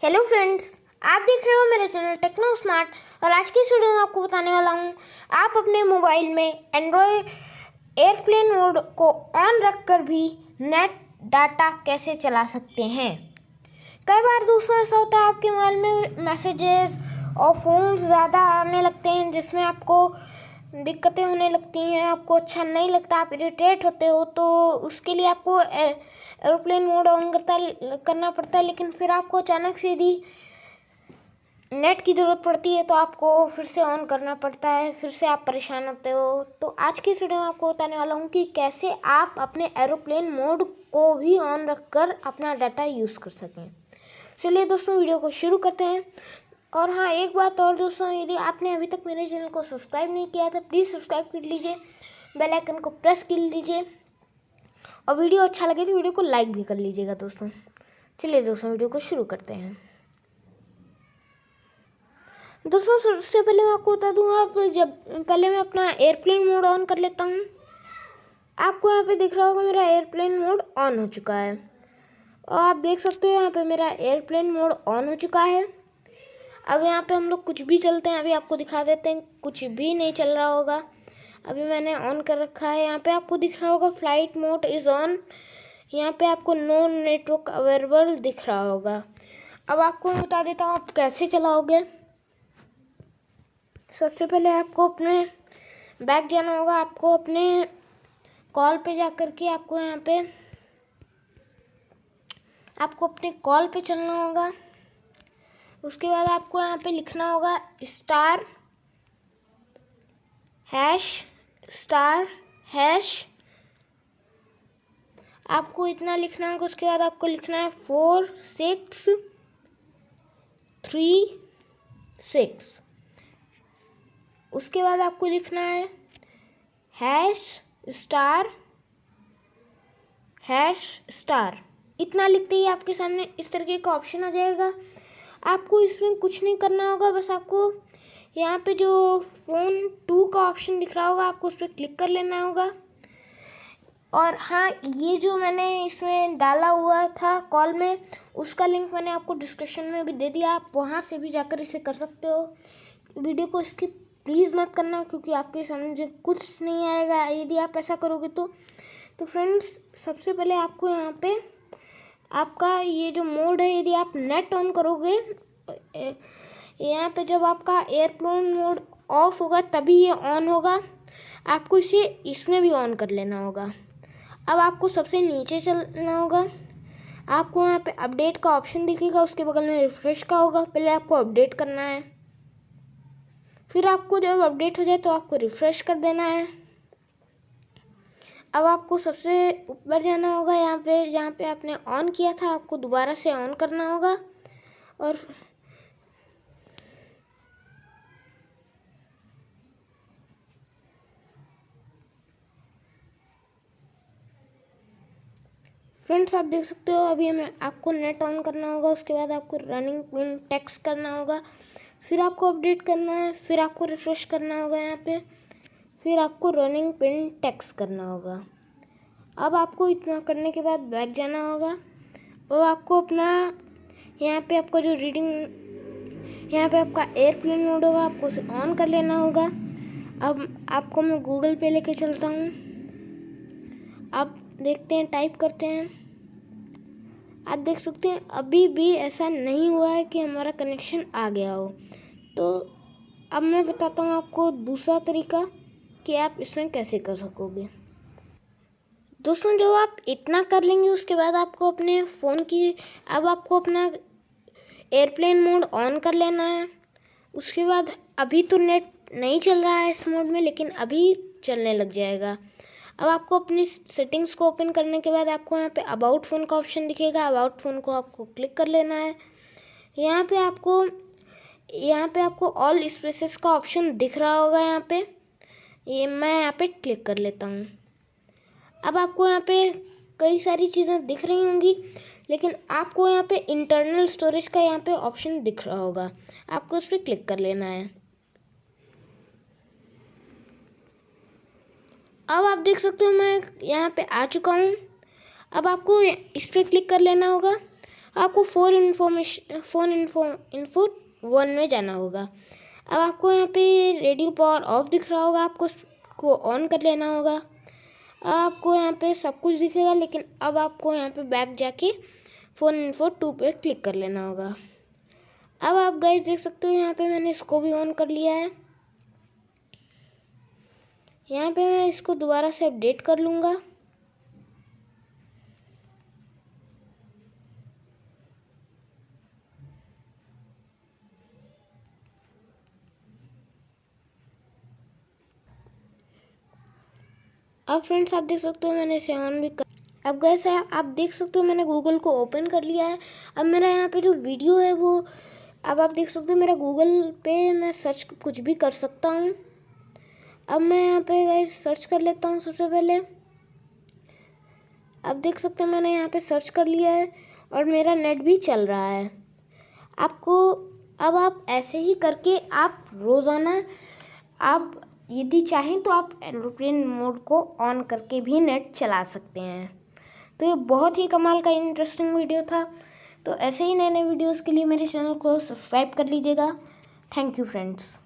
Hello friends, आप देख रहे हो मेरा चैनल टेक्नो स्मार्ट। और आज की इस वीडियो में आपको बताने वाला हूँ आप अपने मोबाइल में एंड्रॉयड एयरप्लेन मोड को ऑन रखकर भी नेट डाटा कैसे चला सकते हैं। कई बार दोस्तों ऐसा होता है आपके मोबाइल में मैसेजेस और फ़ोन ज़्यादा आने लगते हैं जिसमें आपको दिक्कतें होने लगती हैं, आपको अच्छा नहीं लगता, आप इरिटेट होते हो। तो उसके लिए आपको एरोप्लेन मोड ऑन करना पड़ता है, लेकिन फिर आपको अचानक से यदि नेट की ज़रूरत पड़ती है तो आपको फिर से ऑन करना पड़ता है, फिर से आप परेशान होते हो। तो आज की इस वीडियो में आपको बताने वाला हूँ कि कैसे आप अपने एरोप्लेन मोड को भी ऑन रखकर अपना डाटा यूज़ कर सकें। चलिए दोस्तों, वीडियो को शुरू करते हैं। और हाँ, एक बात और दोस्तों, यदि आपने अभी तक मेरे चैनल को सब्सक्राइब नहीं किया तो प्लीज़ सब्सक्राइब कर लीजिए, बेल आइकन को प्रेस कर लीजिए और वीडियो अच्छा लगे तो वीडियो को लाइक भी कर लीजिएगा दोस्तों। चलिए दोस्तों, वीडियो को शुरू करते हैं। दोस्तों सबसे पहले मैं आपको बता दूँ, आप जब पहले मैं अपना एयरप्लेन मोड ऑन कर लेता हूँ। आपको यहाँ पे दिख रहा होगा मेरा एयरप्लेन मोड ऑन हो चुका है और आप देख सकते हो यहाँ पे मेरा एयरप्लेन मोड ऑन हो चुका है। अब यहाँ पे हम लोग कुछ भी चलते हैं, अभी आपको दिखा देते हैं, कुछ भी नहीं चल रहा होगा। अभी मैंने ऑन कर रखा है। यहाँ पे आपको दिख रहा होगा फ्लाइट मोड इज़ ऑन। यहाँ पे आपको नो नेटवर्क अवेलेबल दिख रहा होगा। अब आपको मैं बता देता हूँ आप कैसे चलाओगे। सबसे पहले आपको अपने बैक जाना होगा। आपको अपने कॉल पे जा कर के आपको अपने कॉल पे चलना होगा। उसके बाद आपको यहाँ पे लिखना होगा *##। आपको इतना लिखना होगा। उसके बाद आपको लिखना है 4636। उसके बाद आपको लिखना है ###। इतना लिखते ही आपके सामने इस तरीके का ऑप्शन आ जाएगा। आपको इसमें कुछ नहीं करना होगा, बस आपको यहाँ पे जो फ़ोन 2 का ऑप्शन दिख रहा होगा आपको उस पर क्लिक कर लेना होगा। और हाँ, ये जो मैंने इसमें डाला हुआ था कॉल में, उसका लिंक मैंने आपको डिस्क्रिप्शन में भी दे दिया, आप वहाँ से भी जाकर इसे कर सकते हो। वीडियो को स्किप प्लीज़ मत करना क्योंकि आपके समझ कुछ नहीं आएगा यदि आप ऐसा करोगे तो फ्रेंड्स, सबसे पहले आपको यहाँ पे आपका ये जो मोड है, यदि आप नेट ऑन करोगे, यहाँ पे जब आपका एयरप्लेन मोड ऑफ होगा तभी ये ऑन होगा। आपको इसे इसमें भी ऑन कर लेना होगा। अब आपको सबसे नीचे चलना होगा। आपको यहाँ पे अपडेट का ऑप्शन दिखेगा, उसके बगल में रिफ्रेश का होगा। पहले आपको अपडेट करना है, फिर आपको जब अपडेट हो जाए तो आपको रिफ्रेश कर देना है। अब आपको सबसे ऊपर जाना होगा। जहाँ पे आपने ऑन किया था आपको दोबारा से ऑन करना होगा। और फ्रेंड्स, आप देख सकते हो अभी हमें आपको नेट ऑन करना होगा। उसके बाद आपको रनिंग पिन टेक्स्ट करना होगा, फिर आपको अपडेट करना है, फिर आपको रिफ्रेश करना होगा यहाँ पे, फिर आपको रनिंग पिन टेक्स्ट करना होगा। अब आपको इतना करने के बाद बैक जाना होगा और आपको अपना यहाँ पे आपका जो रीडिंग, यहाँ पे आपका एयरप्लेन मोड होगा, आपको उसे ऑन कर लेना होगा। अब आपको मैं गूगल पे लेके चलता हूँ। आप देखते हैं, टाइप करते हैं। आप देख सकते हैं अभी भी ऐसा नहीं हुआ है कि हमारा कनेक्शन आ गया हो। तो अब मैं बताता हूँ आपको दूसरा तरीका कि आप इसमें कैसे कर सकोगे। दोस्तों, जब आप इतना कर लेंगे उसके बाद आपको अपने फ़ोन की, अब आपको अपना एयरप्लेन मोड ऑन कर लेना है। उसके बाद अभी तो नेट नहीं चल रहा है इस मोड में, लेकिन अभी चलने लग जाएगा। अब आपको अपनी सेटिंग्स को ओपन करने के बाद आपको यहाँ पे अबाउट फ़ोन का ऑप्शन दिखेगा। अबाउट फ़ोन को आपको क्लिक कर लेना है। यहाँ पे आपको ऑल स्पेसेस का ऑप्शन दिख रहा होगा। मैं यहाँ पे क्लिक कर लेता हूँ। अब आपको यहाँ पे कई सारी चीज़ें दिख रही होंगी, लेकिन आपको यहाँ पे इंटरनल स्टोरेज का यहाँ पे ऑप्शन दिख रहा होगा, आपको उस पर क्लिक कर लेना है। अब आप देख सकते हो मैं यहाँ पे आ चुका हूँ। अब आपको इस पर क्लिक कर लेना होगा। आपको इनपुट 1 में जाना होगा। अब आपको यहाँ पे रेडियो पावर ऑफ दिख रहा होगा, आपको उसको ऑन कर लेना होगा। आपको यहाँ पे सब कुछ दिखेगा, लेकिन अब आपको यहाँ पे बैक जाके फ़ोन इनपुट 2 पे क्लिक कर लेना होगा। अब आप गाइस देख सकते हो यहाँ पे मैंने इसको भी ऑन कर लिया है। यहाँ पे मैं इसको दोबारा से अपडेट कर लूँगा। अब फ्रेंड्स आप देख सकते हो मैंने इसे ऑन भी कर। अब गैस है आप देख सकते हो मैंने गूगल को ओपन कर लिया है। अब मेरा यहाँ पे जो वीडियो है वो अब आप देख सकते हो मेरा गूगल पे मैं सर्च कुछ भी कर सकता हूँ। अब मैं यहाँ पे गैस सर्च कर लेता हूँ सबसे पहले। अब देख सकते हो मैंने यहाँ पे सर्च कर लिया है और मेरा नेट भी चल रहा है। आपको अब आप ऐसे ही करके आप रोज़ाना आप यदि चाहें तो आप एरोप्लेन मोड को ऑन करके भी नेट चला सकते हैं। तो ये बहुत ही कमाल का इंटरेस्टिंग वीडियो था। तो ऐसे ही नए नए वीडियोस के लिए मेरे चैनल को सब्सक्राइब कर लीजिएगा। Thank you friends.